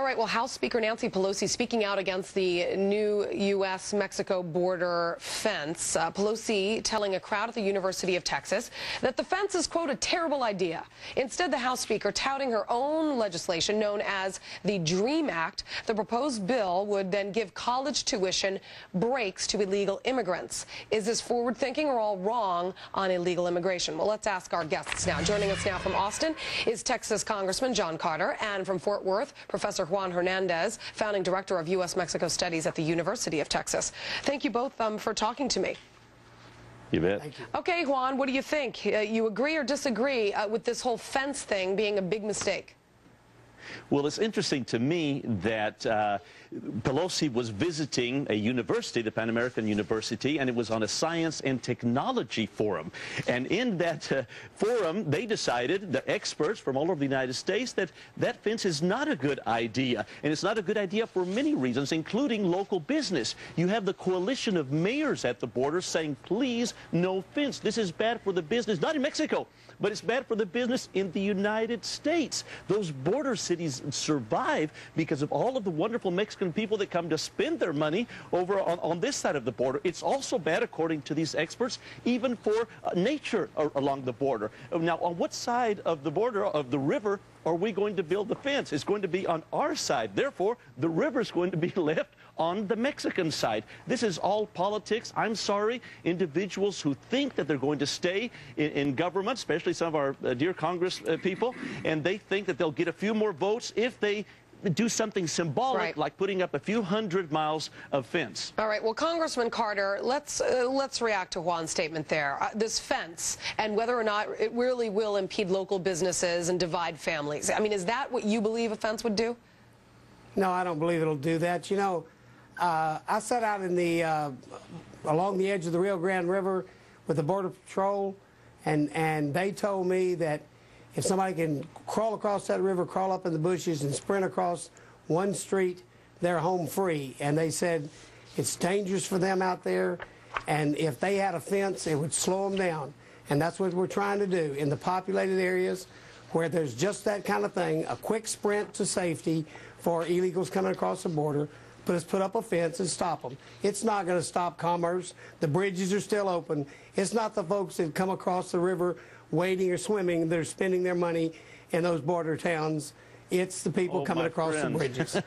right, well, House Speaker Nancy Pelosi speaking out against the new U.S.-Mexico border fence. Pelosi telling a crowd at the University of Texas that the fence is, quote, a terrible idea. Instead, the House Speaker touting her own legislation known as the DREAM Act. The proposed bill would then give college tuition breaks to illegal immigrants. Is this forward-thinking or all wrong on illegal immigration? Well, let's ask our guests now. Joining us now from Austin is Texas Congressman John Carter, and from Fort Worth, Professor Juan Hernandez, founding director of U.S.-Mexico Studies at the University of Texas. Thank you both for talking to me. You bet. Thank you. Okay, Juan, what do you think? You agree or disagree with this whole fence thing being a big mistake? Well, it's interesting to me that Pelosi was visiting a university, the Pan American University, and it was on a science and technology forum. And in that forum, they decided, the experts from all over the United States, that that fence is not a good idea. And it's not a good idea for many reasons, including local business. You have the coalition of mayors at the border saying, please, no fence. This is bad for the business, not in Mexico, but it's bad for the business in the United States. Those border cities survive because of all of the wonderful Mexican people that come to spend their money over on this side of the border. It's also bad, according to these experts, even for nature along the border. Now, on what side of the border, of the river, are we going to build the fence? It's going to be on our side. Therefore, the river is going to be left on the Mexican side. This is all politics. I'm sorry, individuals who think that they're going to stay in government, especially some of our dear Congress people, and they think that they'll get a few more votes if they do something symbolic, like putting up a few hundred miles of fence. All right. Well, Congressman Carter, let's react to Juan's statement there. This fence and whether or not it really will impede local businesses and divide families. I mean, is that what you believe a fence would do? No, I don't believe it'll do that. You know, I sat out in the along the edge of the Rio Grande River with the Border Patrol, and they told me that if somebody can crawl across that river, crawl up in the bushes, and sprint across one street, they're home free. And they said it's dangerous for them out there, and if they had a fence, it would slow them down. And that's what we're trying to do in the populated areas where there's just that kind of thing, a quick sprint to safety for illegals coming across the border. Let's put up a fence and stop them. It's not going to stop commerce. The bridges are still open. It's not the folks that come across the river wading or swimming that are spending their money in those border towns. It's the people coming across the bridges.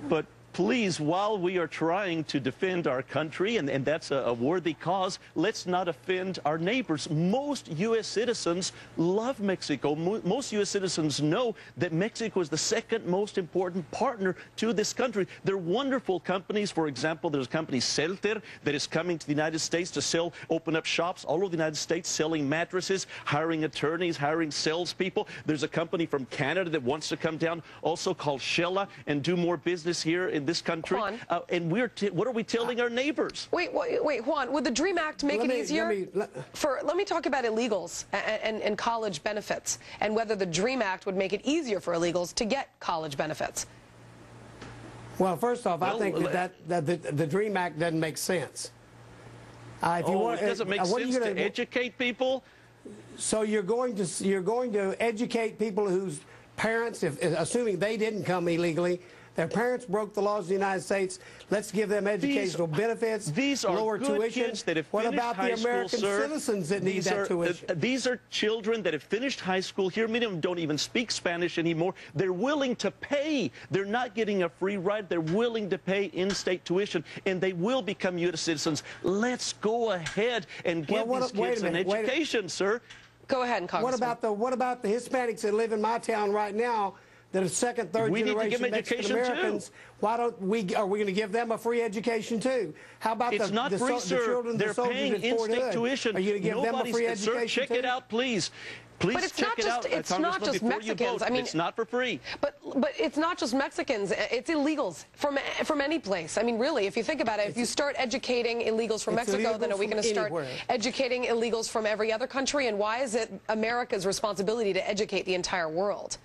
But please, while we are trying to defend our country, and that's a worthy cause, let's not offend our neighbors. Most U.S. citizens love Mexico. Most U.S. citizens know that Mexico is the second most important partner to this country. They're wonderful companies. For example, there's a company, Celter, that is coming to the United States to open up shops all over the United States, selling mattresses, hiring attorneys, hiring salespeople. There's a company from Canada that wants to come down, also called Shella, and do more business here in this country. And what are we telling our neighbors? Wait, Juan, would the DREAM Act make it easier? Let me talk about illegals and college benefits, and whether the DREAM Act would make it easier for illegals to get college benefits. Well, first off, I think that the DREAM Act doesn't make sense. If you want, it doesn't make sense to educate people? So you're going to educate people whose parents, assuming they didn't come illegally, their parents broke the laws of the United States. Let's give them educational benefits, these are lower good tuition. Kids that have what about the American citizens that need that tuition? These are children that have finished high school here. Many of them don't even speak Spanish anymore. They're willing to pay. They're not getting a free ride. They're willing to pay in-state tuition, and they will become U.S. citizens. Let's go ahead and give these kids an education, sir. Go ahead, Congressman. What about the Hispanics that live in my town right now that are second, third generation Mexican Americans? Why don't we? Are we going to give them a free education too? How about it's not free, sir. The children, they're paying in-state tuition. Are you going to give them a free education sir, check it out, please. Please check it out. It's not just Mexicans. I mean, it's not for free. But it's not just Mexicans. It's illegals from any place. I mean, really, if you think about it, if you start educating illegals from Mexico, then are we going to start educating illegals from every other country? And why is it America's responsibility to educate the entire world?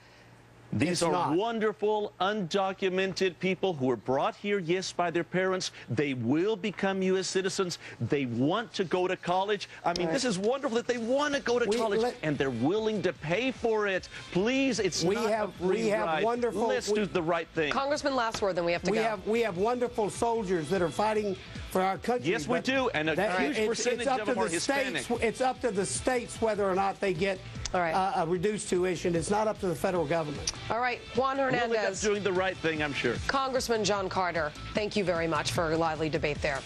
These are wonderful, undocumented people who were brought here, yes, by their parents. They will become U.S. citizens. They want to go to college. I mean, this is wonderful that they want to go to college, and they're willing to pay for it. Please, it's not a free ride. Let's do the right thing. Congressman, last word, then we have to go. We have wonderful soldiers that are fighting for our country. Yes, we do, and a huge percentage of them are Hispanic. It's up to the states whether or not they get a reduced tuition. It's not up to the federal government. All right, Juan Hernandez. Doing the right thing, I'm sure. Congressman John Carter, thank you very much for a lively debate there.